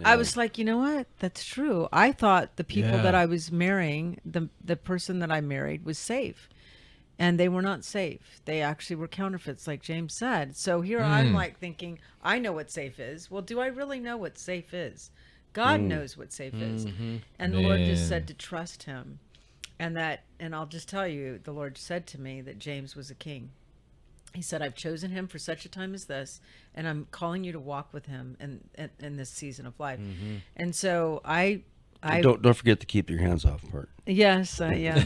I was like, you know what? That's true. I thought the people that I was marrying, the person that I married was safe. And they were not safe. They actually were counterfeits, like James said. So here I'm like thinking, I know what safe is. Well, do I really know what safe is? God knows what safe is. And the Lord just said to trust him. And I'll just tell you, the Lord said to me that James was a king. He said, I've chosen him for such a time as this, and I'm calling you to walk with him in this season of life. And so I don't forget to keep your hands off part. Yes, yeah.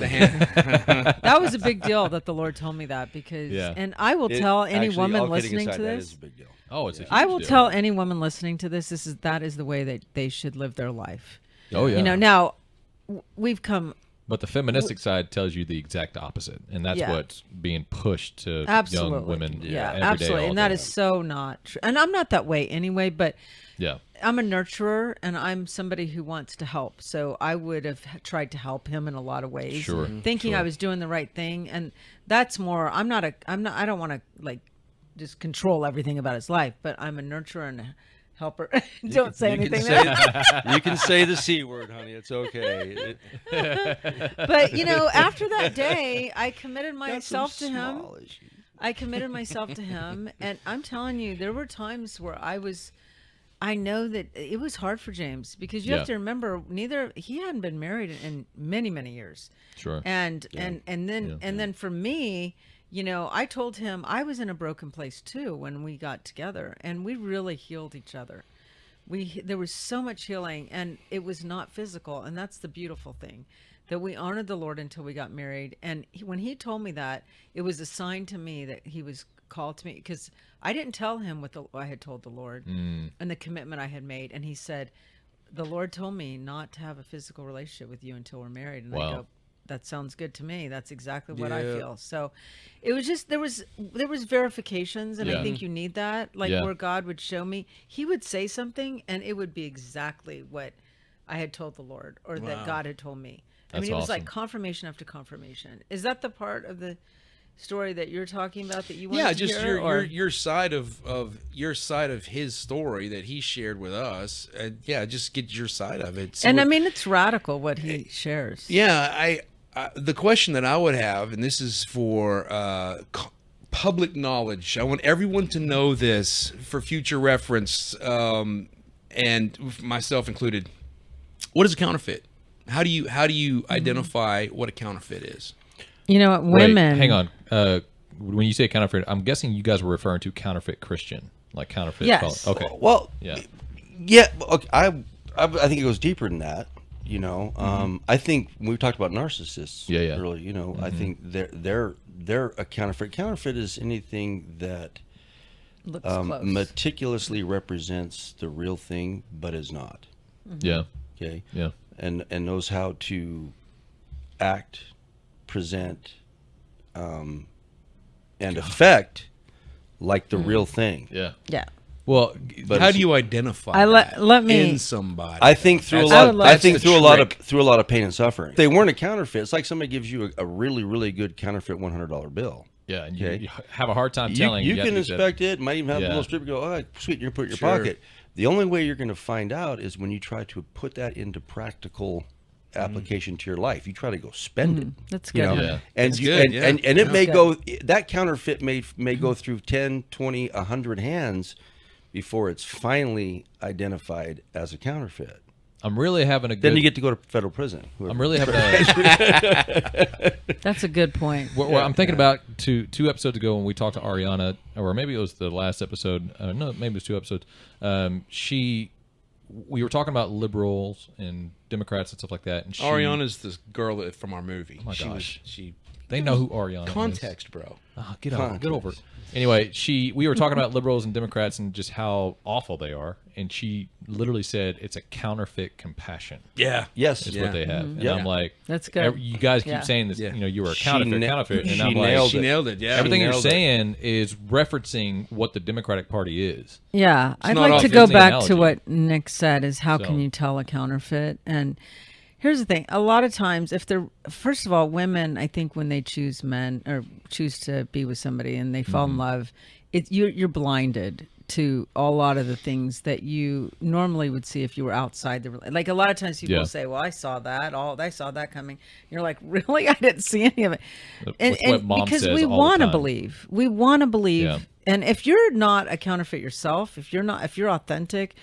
That was a big deal that the Lord told me that because, and I will tell any woman listening to That this. is a big deal. Oh, it's a huge I will deal. tell any woman listening to this. That is the way that they should live their life. Oh yeah. You know, now we've come. But the feministic side tells you the exact opposite, and that's what's being pushed to young women. Yeah, every absolutely, day, all and that day. is so not true. And I'm not that way anyway. But Yeah. I'm a nurturer, and I'm somebody who wants to help. So I would have tried to help him in a lot of ways, Sure. thinking I was doing the right thing. And that's more. I don't want to like just control everything about his life, but I'm a nurturer and a helper. Don't say anything. You can say the C word, honey. It's okay. But you know, after that day, I committed myself to him. I committed myself to him, and I'm telling you, there were times where I know that it was hard for James because you have to remember he hadn't been married in many, many years. Sure. And then for me, you know, I told him I was in a broken place too when we got together, and we really healed each other. There was so much healing, and it was not physical, and that's the beautiful thing, that we honored the Lord until we got married. And when he told me that, it was a sign to me that he was called to me, because I didn't tell him what I had told the Lord and the commitment I had made. And he said, the Lord told me not to have a physical relationship with you until we're married. And I go, that sounds good to me. That's exactly what I feel. So it was just, there was verifications, and I think you need that, like where God would show me, he would say something and it would be exactly what I had told the Lord, or that God had told me. I mean, it was like confirmation after confirmation. Is that the part of the story that you're talking about that you want to just hear? your side of his story that he shared with us. Just get your side of it. And I mean, it's radical what he shares. Yeah, the question that I would have, and this is for public knowledge. I want everyone to know this for future reference, and myself included. What is a counterfeit? How do you identify what a counterfeit is? You know what, women. Wait, hang on. When you say counterfeit, I'm guessing you guys were referring to counterfeit Christian, like counterfeit. Yes. Okay. Well, Yeah. yeah. Okay, I think it goes deeper than that. You know, I think when we talked about narcissists earlier, you know, I think they're a counterfeit. Counterfeit is anything that Looks close. meticulously represents the real thing, but is not. Yeah. Okay. Yeah. And knows how to act, present, and affect like the real thing. Yeah. Yeah. Well, But How it's- do you identify that let me in somebody? I think through a That's- lot. I think the through trick. a lot of pain and suffering. If they weren't a counterfeit, it's like somebody gives you a really, really good counterfeit $100 bill. yeah, and Okay. you have a hard time You telling. can have to be inspect it. Might even have a Yeah. little strip. Go, oh, sweet. You put it in your Sure. pocket. The only way you're going to find out is when you try to put that into practical application to your life. You try to go spend it. That's You good. know, Yeah. and That's good, and it may That's go. That counterfeit may go through 10, 20, 100 hands before it's finally identified as a counterfeit. I'm really having a good. Then you get to go to federal prison. I'm really having a. That's a good point. Well, I'm thinking about two episodes ago when we talked to Ariana, or maybe it was the last episode. No, maybe it was 2 episodes. We were talking about liberals and Democrats and stuff like that. And Ariana's this girl from our movie. my She gosh. was they know who Ariana is. context, bro. Oh, get over it. Anyway, we were talking about liberals and Democrats and just how awful they are, and she literally said it's a counterfeit compassion. Yeah. Yes. Is what they have, and Yeah. I'm like, That's good. You guys keep Yeah. saying this, Yeah. you know, you were a She counterfeit, and she I'm like, nailed She it. nailed it. Yeah. everything you're nailed it. saying is referencing what the Democratic Party is. Yeah, I'd not like to off go his back analogy. to what Nick said, is how So- can you tell a counterfeit? And here's the thing. A lot of times, if they're, first of all, women, I think when they choose men or choose to be with somebody and they fall in love, you're blinded to a lot of the things that you normally would see if you were outside the like. A lot of times people will say, well, I saw that coming. You're like, really? I didn't see any of it. What mom because says we all the want to time. believe. We want to believe. Yeah. And if you're not a counterfeit yourself, if you're authentic,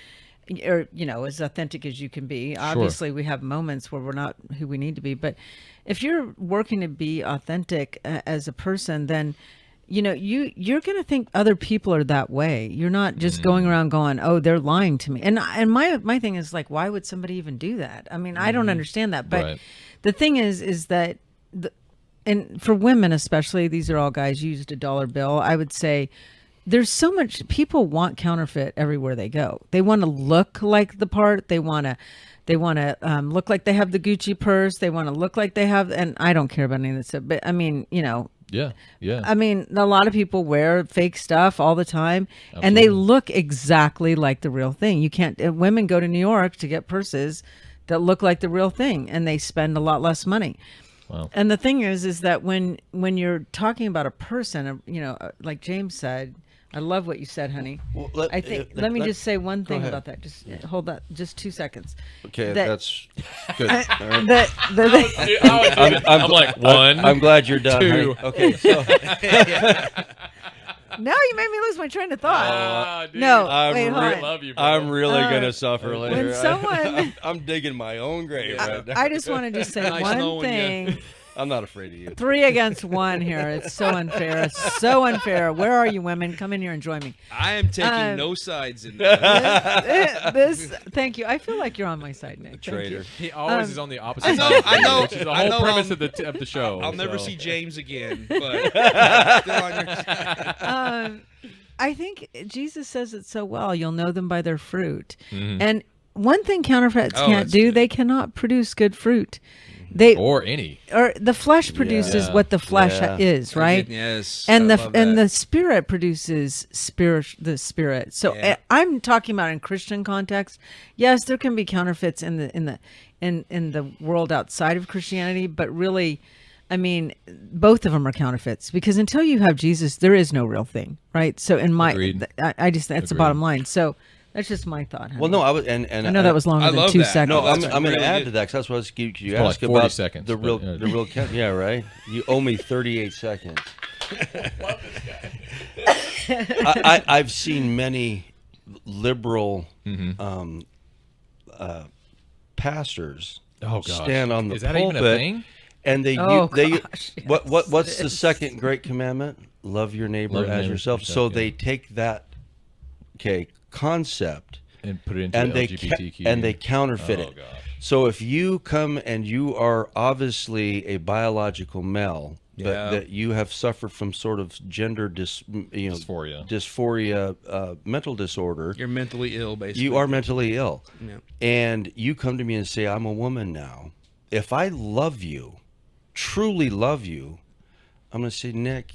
or as authentic as you can be, obviously we have moments where we're not who we need to be, but if you're working to be authentic as a person, then you're going to think other people are that way. You're not just going around going, oh, they're lying to me. And my thing is like, why would somebody even do that? I mean, I don't understand that. But the thing is that, and for women especially, these are all guys used $1 bill. I would say there's so much, people want counterfeit everywhere they go. They want to look like the part. They want to look like they have the Gucci purse. They want to look like they have, and I don't care about any of this stuff, but I mean, Yeah. I mean, a lot of people wear fake stuff all the time, Absolutely. and they look exactly like the real thing. You can't. Women go to New York to get purses that look like the real thing, and they spend a lot less money. Wow. And the thing is that when you're talking about a person, like James said, I love what you said, honey. Well, let me just say one thing ahead. about that. Just hold that, just 2 seconds. Okay, That- that's good. All right. I'm like, one. I'm glad you're done. two. Honey. Okay, so Now you made me lose my train of thought. Ah, dude. No, I'm wait, hold re- on. love you, brother. I'm really gonna suffer later. when someone- I'm digging my own grave right now. I just want to just say Nice one knowing thing. I'm not afraid of you. 3 against 1 here. It's so unfair. It's so unfair. Where are you, women? Come in here and join me. I am taking no sides in this. Thank you. I feel like you're on my side, Nick. Thank Traitor. you. He always is on the opposite I know, side. I know, Which is the I whole know, premise of the show. I'll never so. see James again, but still on your side. I think Jesus says it so well. You'll know them by their fruit. Mm-hmm. And one thing counterfeits Oh, can't that's do, good. they cannot produce good fruit. They Or any. or the flesh produces Yeah. what the flesh Yeah. is, right? Yes. And I the love and that. the spirit produces the spirit. So Yeah. I'm talking about in Christian context. Yes, there can be counterfeits in the world outside of Christianity, but really, I mean, both of them are counterfeits because until you have Jesus, there is no real thing, right? So in my, Agreed. I just that's the Agreed. bottom line. So that's just my thought. Honey. Well, no, I was, and I know that was longer I than love 2 that. seconds. No, That's I'm going really to add good. to that because that's what you It's more ask like 40 about seconds, the real, but, the real count. Yeah, right. You owe me 38 seconds. I've seen many liberal pastors Oh, gosh. stand on the Is that pulpit, even a thing? and they Oh, they gosh, yes, what's it the is. second great commandment? Love your neighbor Love your as neighbor yourself. as So yourself, yeah. they take that concept And put it into and the they LGBTQ. and they counterfeit Oh, it. gosh. So if you come and you are obviously a biological male, but Yeah. that you have suffered from sort of gender dysphoria, mental disorder, You're mentally ill, basically. you are mentally ill, Yeah. and you come to me and say, "I'm a woman now." If I love you, truly love you, I'm going to say, Nick,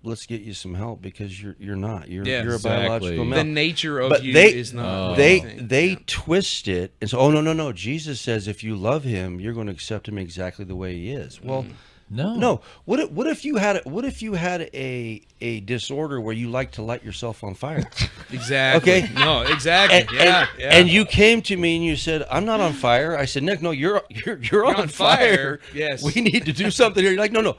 let's get you some help because you're not. You're Yeah, a exactly. biological male. The nature of But you they- is not. Oh. they the thing. they Yeah. twist it and so no, Jesus says if you love him you're going to accept him exactly the way he is. Well, No. what if you had a disorder where you like to light yourself on fire? Exactly. Okay. No, exactly. Yeah. And you came to me and you said, "I'm not on fire." I said, "Nick, no, you're on fire. Yes. We need to do something here." You're like, "No.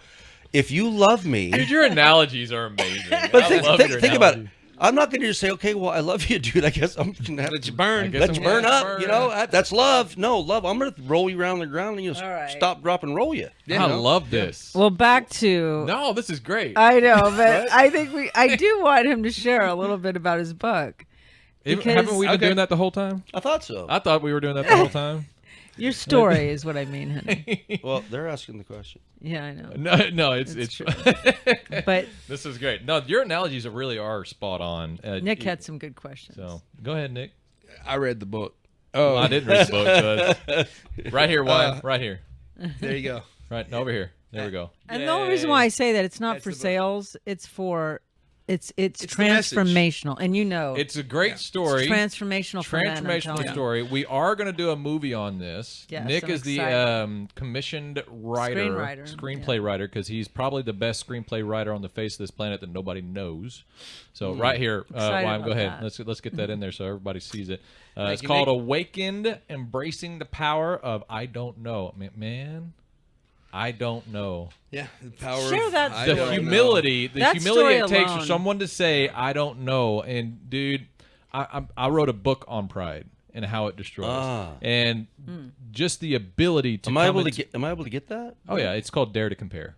If you love me." Dude, your analogies are amazing. But I love your think about it. analogies. I'm not going to just say, "Okay, well, I love you, dude. I guess I'm going to have Let you to burn. I guess let I'm you gonna burn let up." you burn. You know, that's love. No, love. I'm going to roll you around the ground and you'll All right. stop, drop, and roll you. Yeah. I love this. Well, back to No, this is great. I know, but I think I do want him to share a little bit about his book. Haven't we been Okay. doing that the whole time? I thought so. I thought we were doing that the whole time. Your story is what I mean, honey. Well, they're asking the question. Yeah, I know. No, it's true. But This is great. No, your analogies really are spot on. Nick had some good questions. So go ahead, Nick. I read the book. Oh, Oh, I didn't read the book. So right here, one. Right here. there you go. Right over here. There we go. And the only reason why I say that it's not That's for the book. sales, it's for It's the message. transformational, and it's a great story. It's transformational. For men, I'm Transformational telling you. story. We are going to do a movie on this. Yes, Nick I'm is the excited. commissioned screenplay writer, because he's probably the best screenplay writer on the face of this planet that nobody knows. So right here, Wyatt, go ahead. Let's get that in there so everybody sees it. It's called Awakened: Embracing the Power of I Don't Know. Man, I don't know. Yeah, the power Share of that I story. don't know. The That humility story it takes for alone. someone to say I don't know. And dude, I wrote a book on pride and how it destroys, and just the ability to. Am I able to get that? Oh yeah, it's called Dare to Compare.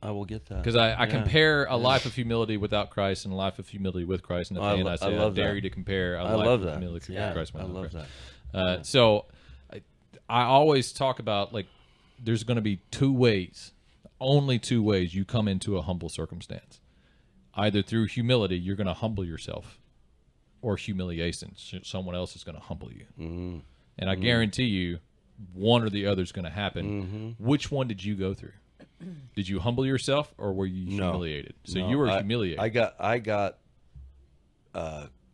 I will get that Because I compare a life of humility without Christ and a life of humility with Christ, and at the end I say I dare you to compare a life of humility with Christ. I love that. So I always talk about, like, there's going to be two ways, only two ways you come into a humble circumstance. Either through humility, you're going to humble yourself, or humiliation, someone else is going to humble you. Mm-hmm. And I guarantee you, one or the other is going to happen. Mm-hmm. Which one did you go through? Did you humble yourself, or were you humiliated? So you were humiliated. I got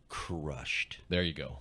crushed. There you go.